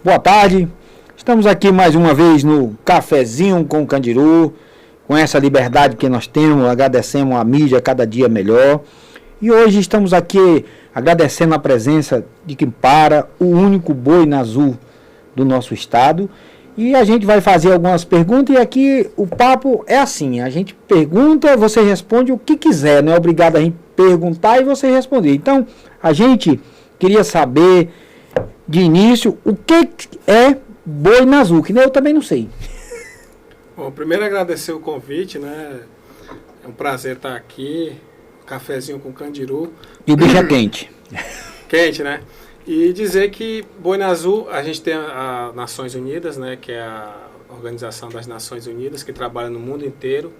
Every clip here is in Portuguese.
Boa tarde, estamos aqui mais uma vez no Cafezinho com Candiru, com essa liberdade que nós temos, agradecemos a mídia cada dia melhor. E hoje estamos aqui agradecendo a presença de quem para, o único boi azul do nosso estado. E a gente vai fazer algumas perguntas e aqui o papo é assim, a gente pergunta, você responde o que quiser, não é obrigado a gente perguntar e você responder. Então, a gente queria saber de início o que é boi azul, que nem eu também não sei. Bom, primeiro agradecer o convite, né? É um prazer estar aqui, cafezinho com Candiru. E o bicho é quente. Quente, né? E dizer que boi azul, a gente tem a Nações Unidas, né? Que é a Organização das Nações Unidas, que trabalha no mundo inteiro.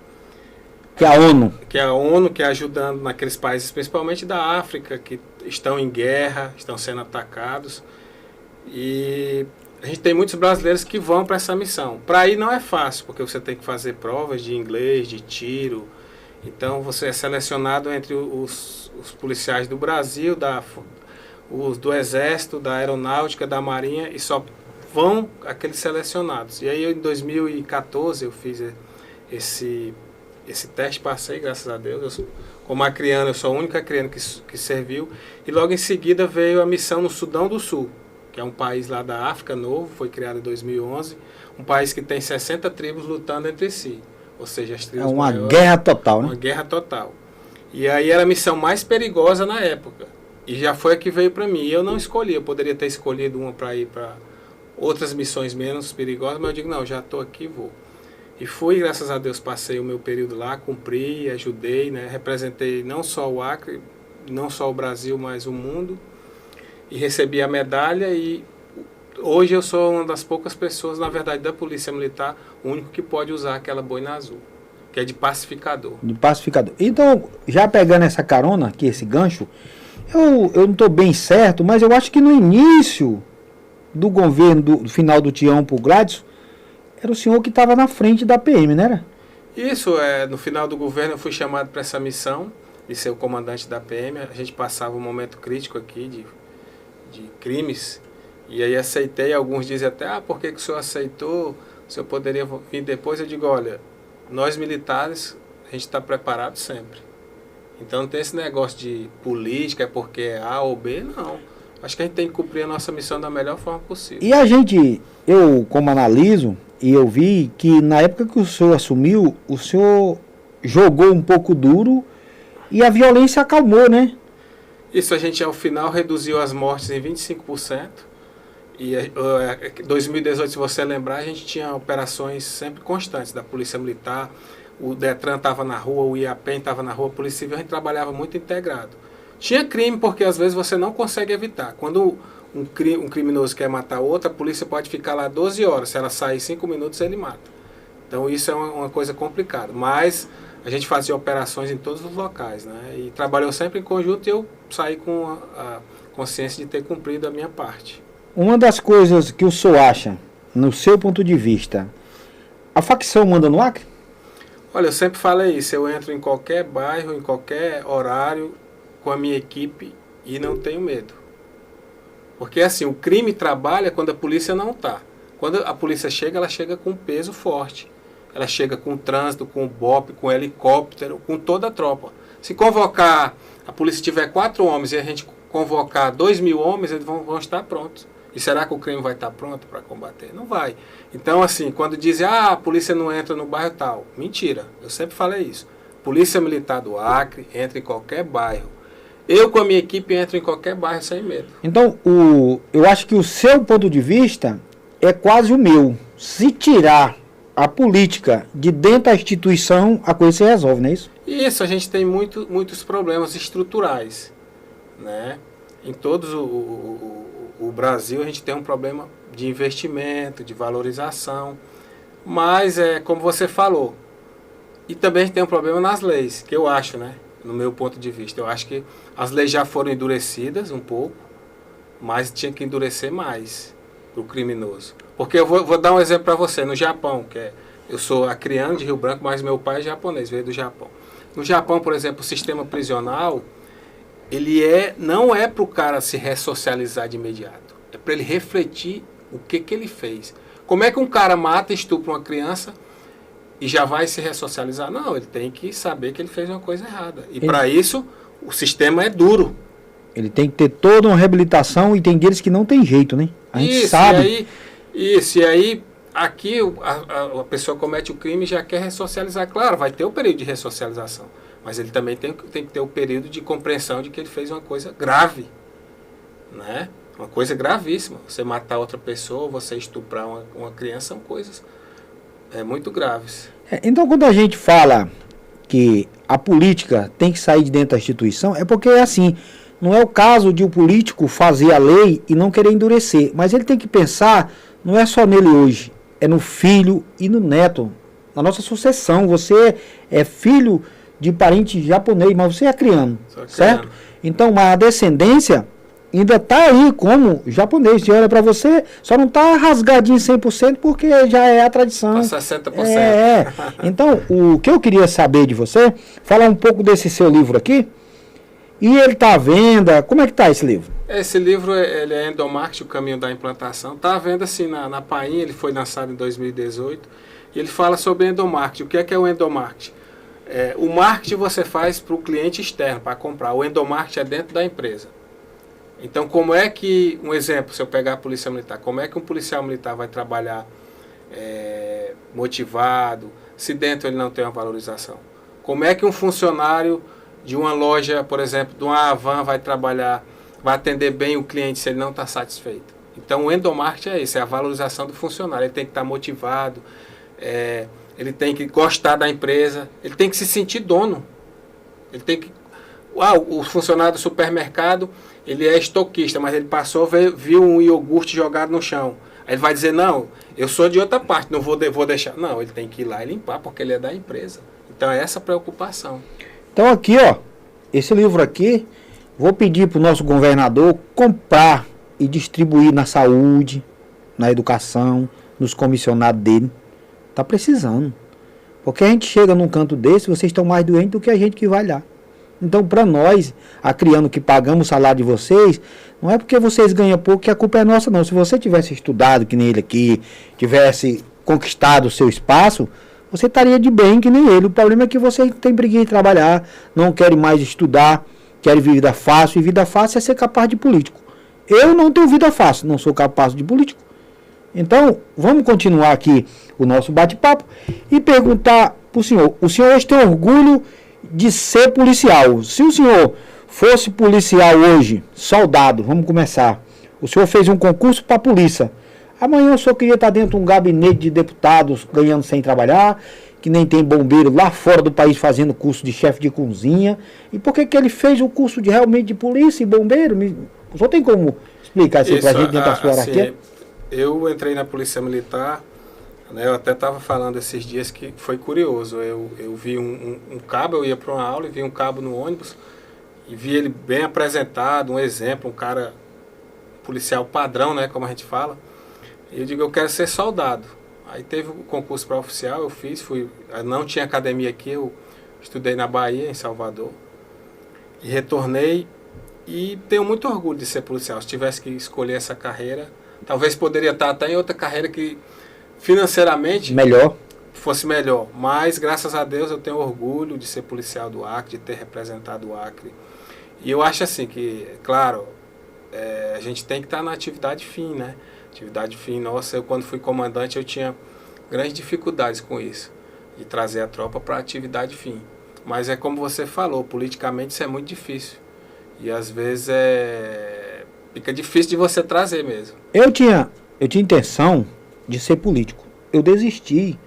Que é a ONU. Que é a ONU, que é ajudando naqueles países, principalmente da África, que estão em guerra, estão sendo atacados. E a gente tem muitos brasileiros que vão para essa missão. Para ir não é fácil, porque você tem que fazer provas de inglês, de tiro. Então você é selecionado entre os policiais do Brasil, os do Exército, da Aeronáutica, da Marinha, e só vão aqueles selecionados. E aí em 2014 eu fiz esse teste, passei, graças a Deus. Como acriano, eu sou a única acriana que serviu. E logo em seguida veio a missão no Sudão do Sul, que é um país lá da África novo, foi criado em 2011, um país que tem 60 tribos lutando entre si. Ou seja, as tribos É uma maiores, guerra total, né? uma guerra total. E aí era a missão mais perigosa na época. E já foi a que veio para mim. E eu não escolhi, eu poderia ter escolhido uma para ir para outras missões menos perigosas, mas eu digo, não, já estou aqui, vou. E fui, graças a Deus, passei o meu período lá, cumpri, ajudei, né? Representei não só o Acre, não só o Brasil, mas o mundo. E recebi a medalha e hoje eu sou uma das poucas pessoas, na verdade, da Polícia Militar, o único que pode usar aquela boina azul, que é de pacificador. De pacificador. Então, já pegando essa carona aqui, esse gancho, eu não estou bem certo, mas eu acho que no início do governo, do final do Tião pro Gladys, era o senhor que estava na frente da PM, não era? Isso, no final do governo eu fui chamado para essa missão de ser o comandante da PM. A gente passava um momento crítico aqui de crimes, e aí aceitei. Alguns dizem até, por que o senhor aceitou? O senhor poderia vir depois? Eu digo, olha, nós militares, a gente está preparado sempre. Então não tem esse negócio de política, é porque é A ou B, não. Acho que a gente tem que cumprir a nossa missão da melhor forma possível. E eu como analiso, e eu vi que na época que o senhor assumiu, o senhor jogou um pouco duro e a violência acalmou, né? Isso, a gente ao final reduziu as mortes em 25%. E em 2018, se você lembrar, a gente tinha operações sempre constantes da Polícia Militar. O Detran estava na rua, o IAPEM estava na rua, a Polícia Civil, a gente trabalhava muito integrado. Tinha crime, porque às vezes você não consegue evitar. Quando um criminoso quer matar outro, a polícia pode ficar lá 12 horas. Se ela sair 5 minutos, ele mata. Então isso é uma coisa complicada. Mas a gente fazia operações em todos os locais, né? E trabalhou sempre em conjunto e eu saí com a consciência de ter cumprido a minha parte. Uma das coisas que o senhor acha, no seu ponto de vista, a facção manda no Acre? Olha, eu sempre falei isso. Eu entro em qualquer bairro, em qualquer horário, com a minha equipe e não tenho medo. Porque assim, o crime trabalha quando a polícia não está. Quando a polícia chega, ela chega com peso forte. Ela chega com trânsito, com BOP, com helicóptero, com toda a tropa. Se convocar, a polícia tiver 4 homens e a gente convocar 2.000 homens, eles vão estar prontos. E será que o crime vai estar pronto para combater? Não vai. Então, assim, quando dizem, a polícia não entra no bairro tal, mentira. Eu sempre falei isso. Polícia Militar do Acre entra em qualquer bairro. Eu, com a minha equipe, entro em qualquer bairro sem medo. Então, eu acho que o seu ponto de vista é quase o meu. Se tirar a política de dentro da instituição, a coisa se resolve, não é isso? Isso, a gente tem muitos problemas estruturais, né? Em todos o Brasil, a gente tem um problema de investimento, de valorização. Mas, como você falou, e também tem um problema nas leis, que eu acho, né? No meu ponto de vista, eu acho que as leis já foram endurecidas um pouco, mas tinha que endurecer mais para o criminoso. Porque eu vou dar um exemplo para você. No Japão, eu sou acriano de Rio Branco, mas meu pai é japonês, veio do Japão. No Japão, por exemplo, o sistema prisional, ele não é para o cara se ressocializar de imediato. É para ele refletir O que ele fez? Como é que um cara mata e estupra uma criança e já vai se ressocializar? Não, ele tem que saber que ele fez uma coisa errada. E para isso, o sistema é duro. Ele tem que ter toda uma reabilitação e tem deles que não tem jeito, né? A gente sabe. E aí aqui a pessoa comete o crime e já quer ressocializar. Claro, vai ter o período de ressocialização. Mas ele também tem que ter o período de compreensão de que ele fez uma coisa grave. Né? Uma coisa gravíssima. Você matar outra pessoa, você estuprar uma criança, são coisas muito graves. Então, quando a gente fala que a política tem que sair de dentro da instituição, é porque é assim, não é o caso de o político fazer a lei e não querer endurecer, mas ele tem que pensar, não é só nele hoje, é no filho e no neto, na nossa sucessão. Você é filho de parente japonês, mas você é criando, certo? Então, a descendência ainda está aí como japonês. Se olha para você, só não está rasgadinho 100% porque já é a tradição. Está 60%. Então, o que eu queria saber de você, falar um pouco desse seu livro aqui. E ele está à venda. Como é que está esse livro? Esse livro ele é Endomarketing, o caminho da implantação. Está à venda assim na Paim, ele foi lançado em 2018. E ele fala sobre endomarketing. O que é o endomarketing? O marketing você faz para o cliente externo, para comprar. O endomarketing é dentro da empresa. Então, como é que, um exemplo, se eu pegar a polícia militar, como é que um policial militar vai trabalhar motivado, se dentro ele não tem uma valorização? Como é que um funcionário de uma loja, por exemplo, de uma Havan vai trabalhar, vai atender bem o cliente se ele não está satisfeito? Então, o endomarketing é isso, é a valorização do funcionário. Ele tem que estar motivado, ele tem que gostar da empresa, ele tem que se sentir dono. Ele tem que... o funcionário do supermercado, ele é estoquista, mas ele passou, viu um iogurte jogado no chão. Aí ele vai dizer, não, eu sou de outra parte, não vou deixar. Não, ele tem que ir lá e limpar, porque ele é da empresa. Então, é essa preocupação. Então, aqui, ó, esse livro aqui, vou pedir para o nosso governador comprar e distribuir na saúde, na educação, nos comissionados dele. Tá precisando. Porque a gente chega num canto desse, vocês estão mais doentes do que a gente que vai lá. Então, para nós, acriando que pagamos o salário de vocês, não é porque vocês ganham pouco que a culpa é nossa, não. Se você tivesse estudado, que nem ele aqui, tivesse conquistado o seu espaço, você estaria de bem que nem ele. O problema é que você tem preguiça de trabalhar, não quer mais estudar, quer vida fácil, e vida fácil é ser capaz de político. Eu não tenho vida fácil, não sou capaz de político. Então, vamos continuar aqui o nosso bate-papo e perguntar para o senhor. O senhor hoje tem orgulho de ser policial. Se o senhor fosse policial hoje, soldado, vamos começar. O senhor fez um concurso para a polícia. Amanhã o senhor queria estar dentro de um gabinete de deputados ganhando sem trabalhar, que nem tem bombeiro lá fora do país fazendo curso de chefe de cozinha. E por que ele fez o curso de realmente de polícia e bombeiro? O senhor tem como explicar isso para a gente dentro da sua hierarquia? Eu entrei na Polícia Militar, né, eu até estava falando esses dias que foi curioso. Eu vi um cabo, eu ia para uma aula e vi um cabo no ônibus e vi ele bem apresentado, um exemplo, um cara policial padrão, né, como a gente fala. E eu digo, eu quero ser soldado. Aí teve o concurso para oficial, eu fiz, não tinha academia aqui, eu estudei na Bahia, em Salvador. E retornei e tenho muito orgulho de ser policial. Se tivesse que escolher essa carreira, talvez poderia estar até em outra carreira que financeiramente fosse melhor. Mas, graças a Deus, eu tenho orgulho de ser policial do Acre, de ter representado o Acre. E eu acho assim que, claro, a gente tem que estar na atividade fim, né? Atividade fim, nossa, eu quando fui comandante eu tinha grandes dificuldades com isso, de trazer a tropa para a atividade fim. Mas é como você falou, politicamente isso é muito difícil. E às vezes fica difícil de você trazer mesmo. Eu tinha intenção de ser político. Eu desisti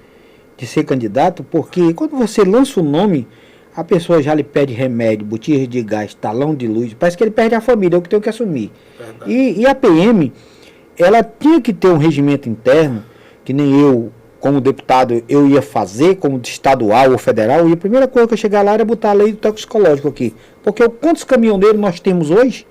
de ser candidato porque quando você lança o nome, a pessoa já lhe pede remédio, botija de gás, talão de luz. Parece que ele perde a família, é o que tem que assumir. E a PM, ela tinha que ter um regimento interno, que nem eu, como deputado, eu ia fazer, como estadual ou federal, e a primeira coisa que eu chegar lá era botar a lei do toxicológico aqui. Porque quantos caminhoneiros nós temos hoje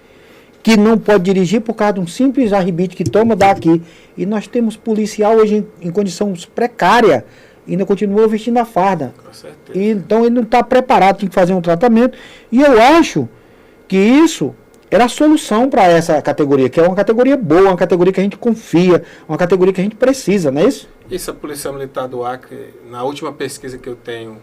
que não pode dirigir por causa de um simples arbite que toma daqui. E nós temos policial hoje em condição precária, e ainda continua vestindo a farda. Com certeza. Então ele não está preparado, tem que fazer um tratamento. E eu acho que isso era a solução para essa categoria, que é uma categoria boa, uma categoria que a gente confia, uma categoria que a gente precisa, não é isso? Isso, a Polícia Militar do Acre, na última pesquisa que eu tenho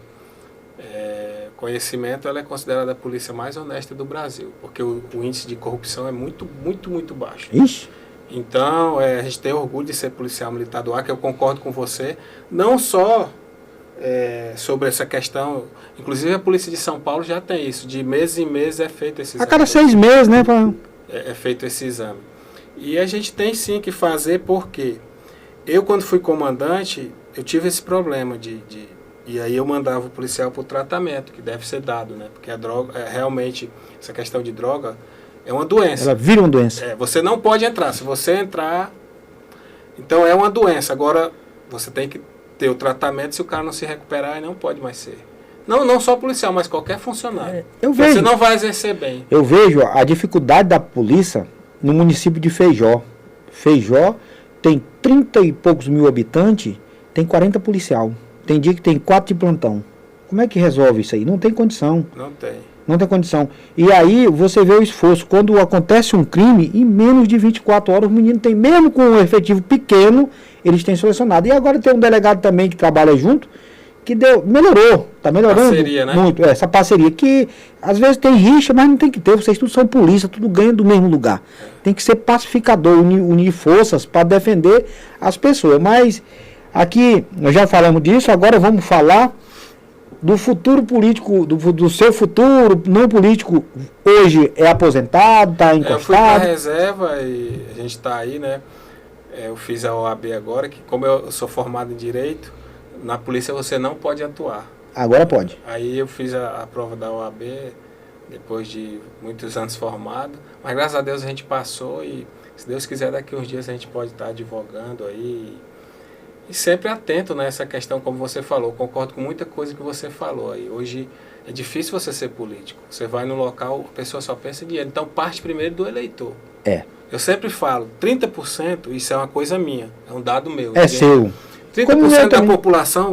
conhecimento, ela é considerada a polícia mais honesta do Brasil, porque o índice de corrupção é muito, muito, muito baixo. Ixi. Então, a gente tem orgulho de ser policial militar do Acre, eu concordo com você, não só sobre essa questão, inclusive a Polícia de São Paulo já tem isso, de mês em mês é feito esse exame. A cada 6 meses, né? É feito esse exame. E a gente tem sim que fazer, porque eu, quando fui comandante, eu tive esse problema e aí eu mandava o policial para o tratamento, que deve ser dado, né? Porque a droga, realmente, essa questão de droga é uma doença. Ela vira uma doença. Você não pode entrar. Se você entrar, então é uma doença. Agora, você tem que ter o tratamento, se o cara não se recuperar, ele não pode mais ser. Não só policial, mas qualquer funcionário. Você não vai exercer bem. Eu vejo a dificuldade da polícia no município de Feijó. Feijó tem 30 e poucos mil habitantes, tem 40 policial. Tem dia que tem 4 de plantão. Como é que resolve isso aí? Não tem condição. Não tem condição. E aí você vê o esforço. Quando acontece um crime, em menos de 24 horas, o menino tem, mesmo com um efetivo pequeno, eles têm selecionado. E agora tem um delegado também que trabalha junto, que melhorou. Está melhorando parceria, né? muito. Essa parceria que às vezes tem rixa, mas não tem que ter. Vocês tudo são polícia, tudo ganha do mesmo lugar. Tem que ser pacificador, unir forças para defender as pessoas. Mas aqui, nós já falamos disso, agora vamos falar do futuro político, do seu futuro não político. Hoje é aposentado, está encostado. Eu fui para a reserva e a gente está aí, né? Eu fiz a OAB agora, que como eu sou formado em Direito, na polícia você não pode atuar. Agora pode. Aí eu fiz a prova da OAB, depois de muitos anos formado, mas graças a Deus a gente passou e, se Deus quiser, daqui uns dias a gente pode estar advogando aí. E sempre atento nessa questão, como você falou, concordo com muita coisa que você falou aí. Hoje é difícil você ser político. Você vai no local, a pessoa só pensa em dinheiro. Então parte primeiro do eleitor. Eu sempre falo, 30%, isso é uma coisa minha, é um dado meu. É seu. 30% da população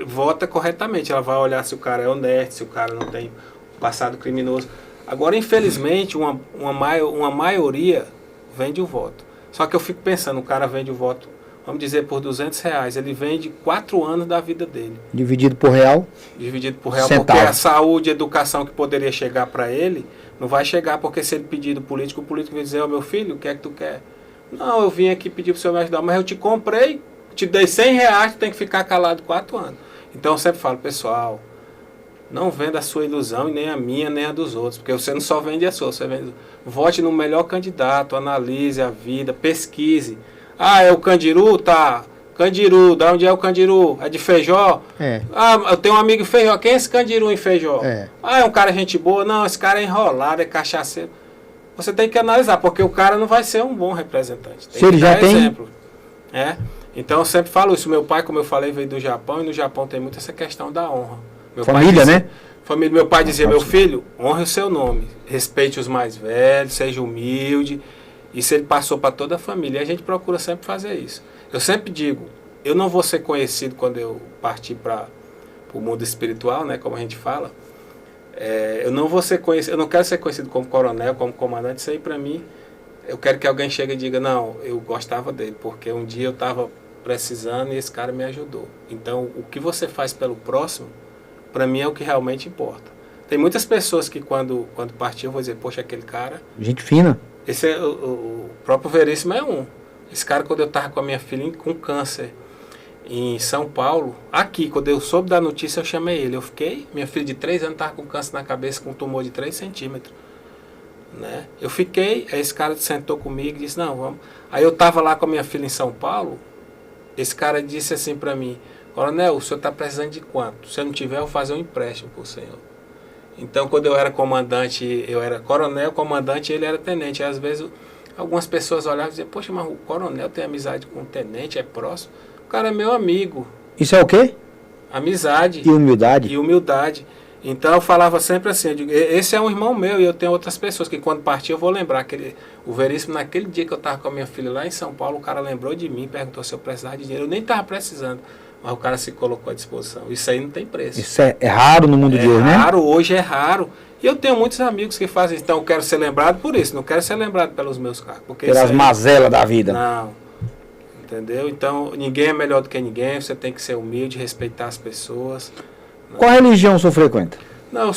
vota corretamente. Ela vai olhar se o cara é honesto, se o cara não tem passado criminoso. Agora, infelizmente, uma maioria vende o voto. Só que eu fico pensando, o cara vende o voto, vamos dizer, por R$200, ele vende 4 anos da vida dele. Dividido por real? Dividido por real, centavo. Porque a saúde e a educação que poderia chegar para ele, não vai chegar, porque se ele pedir do político, o político vai dizer, meu filho, o que é que tu quer? Não, eu vim aqui pedir para o senhor me ajudar, mas eu te comprei, te dei R$100, tu tem que ficar calado 4 anos. Então eu sempre falo, pessoal, não venda a sua ilusão, e nem a minha, nem a dos outros, porque você não só vende a sua, você vende. Vote no melhor candidato, analise a vida, pesquise. Ah, é o Candiru? Tá. Candiru, da onde é o Candiru? É de Feijó? Ah, eu tenho um amigo em Feijó. Quem é esse Candiru em Feijó? Ah, é um cara gente boa? Não, esse cara é enrolado, é cachaceiro. Você tem que analisar, porque o cara não vai ser um bom representante. Tem se ele já tem exemplo. Então eu sempre falo isso. Meu pai, como eu falei, veio do Japão, e no Japão tem muito essa questão da honra. Família, né? Meu pai dizia, meu filho, honre o seu nome, respeite os mais velhos, seja humilde. Isso ele passou para toda a família, e a gente procura sempre fazer isso. Eu sempre digo, eu não vou ser conhecido quando eu partir para o mundo espiritual, né, como a gente fala. Eu não vou ser conhecido, eu não quero ser conhecido como coronel, como comandante. Isso aí para mim, eu quero que alguém chegue e diga, não, eu gostava dele, porque um dia eu estava precisando e esse cara me ajudou. Então, o que você faz pelo próximo, para mim é o que realmente importa. Tem muitas pessoas que quando partir eu vou dizer, poxa, aquele cara... Gente fina. Esse é o próprio Veríssimo é um. Esse cara, quando eu estava com a minha filha com câncer em São Paulo, aqui, quando eu soube da notícia, eu chamei ele. Eu fiquei, minha filha de 3 anos estava com câncer na cabeça, com um tumor de 3 centímetros. Né? Eu fiquei, aí esse cara sentou comigo e disse, não, vamos. Aí eu estava lá com a minha filha em São Paulo, esse cara disse assim para mim, coronel, o senhor está precisando de quanto? Se eu não tiver, eu vou fazer um empréstimo para o senhor. Então, quando eu era comandante, eu era coronel, comandante, ele era tenente. E, às vezes, algumas pessoas olhavam e diziam, poxa, mas o coronel tem amizade com o tenente, é próximo. O cara é meu amigo. Isso é o quê? Amizade. E humildade. E humildade. Então, eu falava sempre assim, eu digo, esse é um irmão meu e eu tenho outras pessoas que quando partir eu vou lembrar. O Veríssimo, naquele dia que eu estava com a minha filha lá em São Paulo, o cara lembrou de mim, perguntou se eu precisava de dinheiro. Eu nem estava precisando. Mas o cara se colocou à disposição. Isso aí não tem preço. Isso é raro no mundo de hoje, né? É raro, hoje é raro. E eu tenho muitos amigos que fazem, então eu quero ser lembrado por isso, não quero ser lembrado pelos meus cargos. Pelas mazelas da vida. Não, entendeu? Então ninguém é melhor do que ninguém, você tem que ser humilde, respeitar as pessoas. Qual religião o senhor frequenta? Não,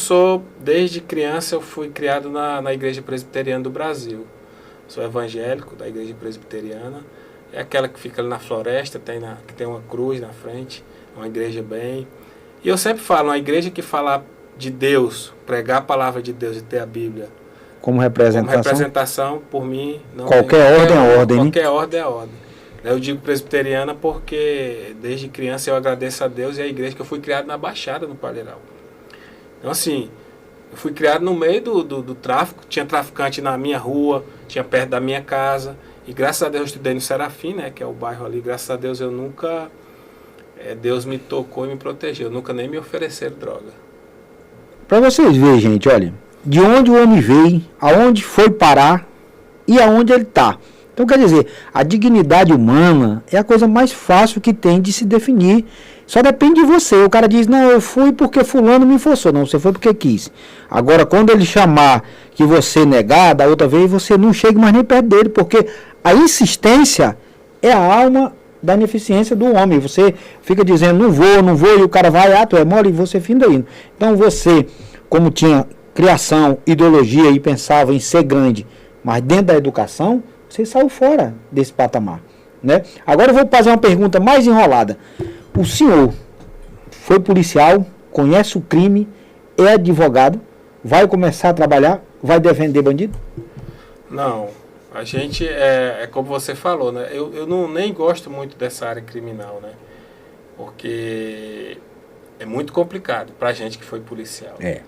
desde criança eu fui criado na Igreja Presbiteriana do Brasil. Sou evangélico da Igreja Presbiteriana. É aquela que fica ali na floresta, que tem uma cruz na frente, uma igreja bem... E eu sempre falo, uma igreja que fala de Deus, pregar a palavra de Deus e ter a Bíblia como representação, por mim... Não qualquer ordem é ordem, né? Qualquer ordem é ordem. Eu digo presbiteriana porque desde criança eu agradeço a Deus e a igreja que eu fui criado na Baixada, no Palheiral. Então assim, eu fui criado no meio do tráfico, tinha traficante na minha rua, tinha perto da minha casa... E graças a Deus eu estudei no Serafim, né, que é o bairro ali. Graças a Deus eu nunca... Deus me tocou e me protegeu. Nunca nem me ofereceram droga. Para vocês verem, gente, olha. De onde o homem veio, aonde foi parar e aonde ele está. Então, quer dizer, a dignidade humana é a coisa mais fácil que tem de se definir. Só depende de você. O cara diz, não, eu fui porque fulano me forçou. Não, você foi porque quis. Agora, quando ele chamar que você negar, da outra vez, você não chega mais nem perto dele, porque a insistência é a alma da ineficiência do homem. Você fica dizendo, não vou, e o cara vai, tu é mole, e você finda indo. Então, você, como tinha criação, ideologia e pensava em ser grande, mas dentro da educação, você saiu fora desse patamar, né? Agora eu vou fazer uma pergunta mais enrolada. O senhor foi policial, conhece o crime, é advogado, vai começar a trabalhar, vai defender bandido? Não, a gente, é como você falou, né? Eu nem gosto muito dessa área criminal, né? Porque é muito complicado pra gente que foi policial. Né?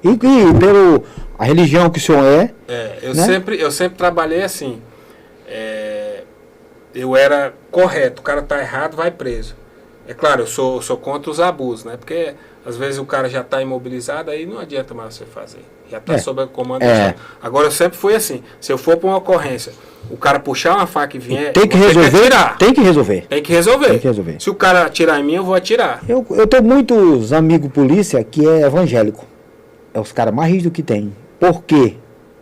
E pelo a religião que o senhor eu, né? eu sempre trabalhei assim. Eu era correto, o cara tá errado, vai preso. É claro, eu sou contra os abusos, né? Porque às vezes o cara já está imobilizado, aí não adianta mais você fazer. Já está sob o comando do Estado. Agora eu sempre fui assim, se eu for para uma ocorrência, o cara puxar uma faca e vier, tem que resolver, tem que resolver. Tem que resolver. Se o cara atirar em mim, eu vou atirar. Eu tenho muitos amigos polícia que é evangélico. É os caras mais rígidos que tem. Por quê?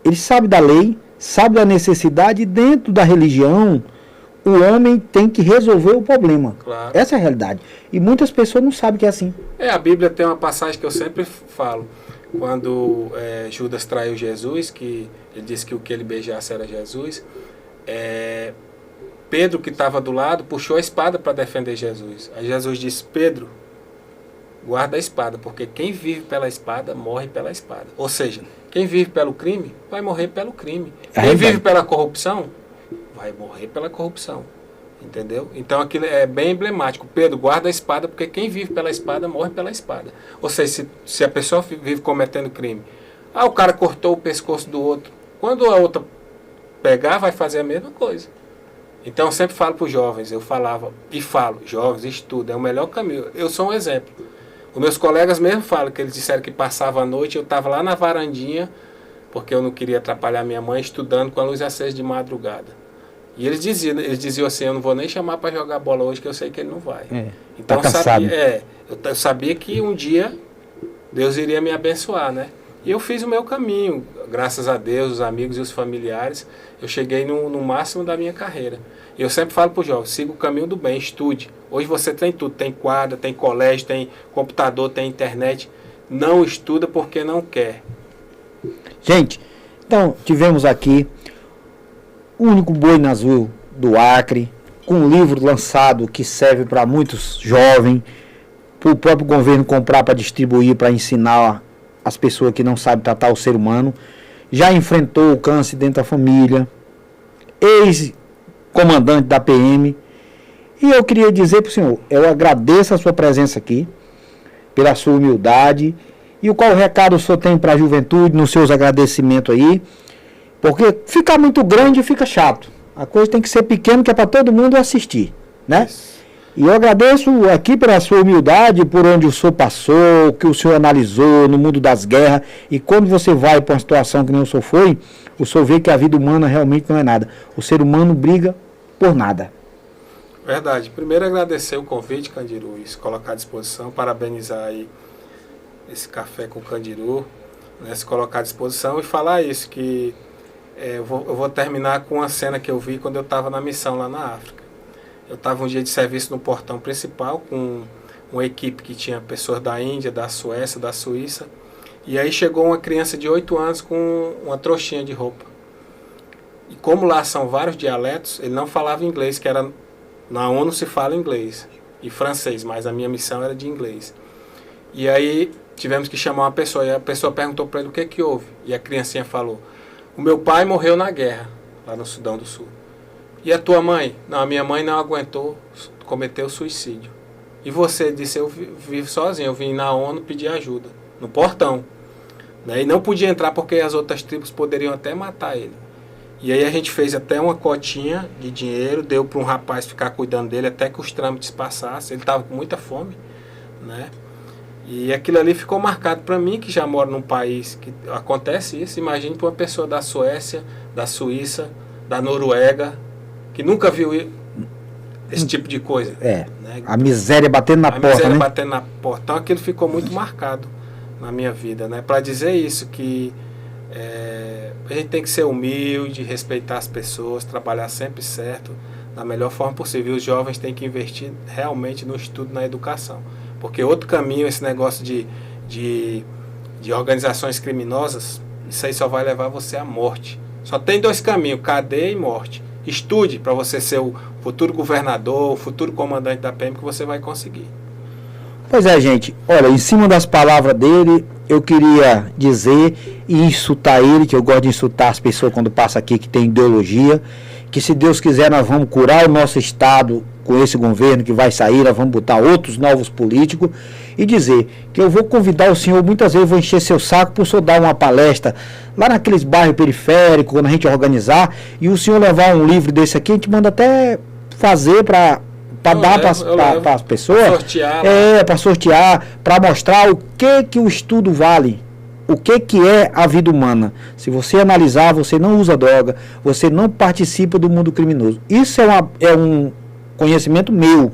Eles sabem da lei, sabem da necessidade, e dentro da religião, o homem tem que resolver o problema. Claro. Essa é a realidade. E muitas pessoas não sabem que é assim. A Bíblia tem uma passagem que eu sempre falo. Quando Judas traiu Jesus, que ele disse que o que ele beijasse era Jesus, Pedro, que estava do lado, puxou a espada para defender Jesus. Aí Jesus disse, Pedro, guarda a espada, porque quem vive pela espada, morre pela espada. Ou seja, quem vive pelo crime, vai morrer pelo crime. Quem vive pela corrupção, vai morrer pela corrupção. Entendeu? Então aquilo é bem emblemático. Pedro, guarda a espada, porque quem vive pela espada, morre pela espada. Ou seja, se a pessoa vive cometendo crime, o cara cortou o pescoço do outro, quando a outra pegar, vai fazer a mesma coisa. Então eu sempre falo para os jovens, eu falava e falo, jovens, estudem, é o melhor caminho. Eu sou um exemplo. Os meus colegas mesmo falam, que eles disseram que passava a noite, eu estava lá na varandinha, porque eu não queria atrapalhar minha mãe, estudando com a luz acesa de madrugada. E eles diziam assim, eu não vou nem chamar para jogar bola hoje, que eu sei que ele não vai. Então eu sabia que um dia Deus iria me abençoar, né? E eu fiz o meu caminho, graças a Deus, os amigos e os familiares, eu cheguei no máximo da minha carreira. E eu sempre falo para os jovens, siga o caminho do bem, estude. Hoje você tem tudo, tem quadra, tem colégio, tem computador, tem internet. Não estuda porque não quer. Gente, então tivemos aqui o único boi na azul do Acre, com um livro lançado que serve para muitos jovens, para o próprio governo comprar para distribuir, para ensinar as pessoas que não sabem tratar o ser humano. Já enfrentou o câncer dentro da família, ex-comandante da PM. E eu queria dizer para o senhor, eu agradeço a sua presença aqui, pela sua humildade, e qual recado o senhor tem para a juventude nos seus agradecimentos aí. Porque ficar muito grande fica chato. A coisa tem que ser pequena, que é para todo mundo assistir, né? E eu agradeço aqui pela sua humildade, por onde o senhor passou, o que o senhor analisou no mundo das guerras. E quando você vai para uma situação que nem o senhor foi, o senhor vê que a vida humana realmente não é nada. O ser humano briga por nada. Verdade. Primeiro agradecer o convite, Candiru, e se colocar à disposição, parabenizar aí esse café com Candiru. né, se colocar à disposição e falar isso, que eu vou terminar com uma cena que eu vi quando eu estava na missão lá na África. Eu estava um dia de serviço no portão principal com uma equipe que tinha pessoas da Índia, da Suécia, da Suíça, e aí chegou uma criança de 8 anos com uma trouxinha de roupa. E como lá são vários dialetos, ele não falava inglês, que era na ONU se fala inglês e francês, mas a minha missão era de inglês. E aí tivemos que chamar uma pessoa, e a pessoa perguntou para ele o que houve. E a criancinha falou: o meu pai morreu na guerra, lá no Sudão do Sul. E a tua mãe? Não, a minha mãe não aguentou, cometeu suicídio. E você? Disse: eu vivo sozinho, eu vim na ONU pedir ajuda, no portão. Né? E não podia entrar porque as outras tribos poderiam até matar ele. E aí a gente fez até uma cotinha de dinheiro, deu para um rapaz ficar cuidando dele até que os trâmites passassem. Ele estava com muita fome, né? E aquilo ali ficou marcado para mim, que já moro num país que acontece isso. Imagine para uma pessoa da Suécia, da Suíça, da Noruega, que nunca viu esse tipo de coisa. Né? A miséria batendo na porta, miséria né? batendo na porta. Então aquilo ficou muito marcado na minha vida, né? Para dizer isso, que a gente tem que ser humilde, respeitar as pessoas, trabalhar sempre certo, da melhor forma possível. Os jovens têm que investir realmente no estudo, na educação. Porque outro caminho, esse negócio de organizações criminosas, isso aí só vai levar você à morte. Só tem 2 caminhos, cadeia e morte. Estude para você ser o futuro governador, o futuro comandante da PM, que você vai conseguir. Pois é, gente. Olha, em cima das palavras dele, eu queria dizer e insultar ele, que eu gosto de insultar as pessoas quando passa aqui que tem ideologia, que se Deus quiser nós vamos curar o nosso estado com esse governo que vai sair, nós vamos botar outros novos políticos, e dizer que eu vou convidar o senhor, muitas vezes eu vou encher seu saco para o senhor dar uma palestra lá naqueles bairros periféricos, quando a gente organizar, e o senhor levar um livro desse aqui, a gente manda até fazer para dar para as pessoas, para sortear, para mostrar o que o estudo vale, o que é a vida humana. Se você analisar, você não usa droga, você não participa do mundo criminoso. Isso é um conhecimento meu,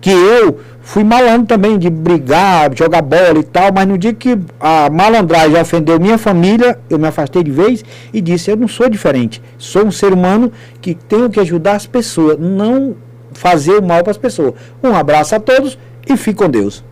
que eu fui malandro também, de brigar, jogar bola e tal, mas no dia que a malandragem ofendeu minha família, eu me afastei de vez e disse: eu não sou diferente, sou um ser humano que tenho que ajudar as pessoas, não fazer o mal para as pessoas. Um abraço a todos e fique com Deus.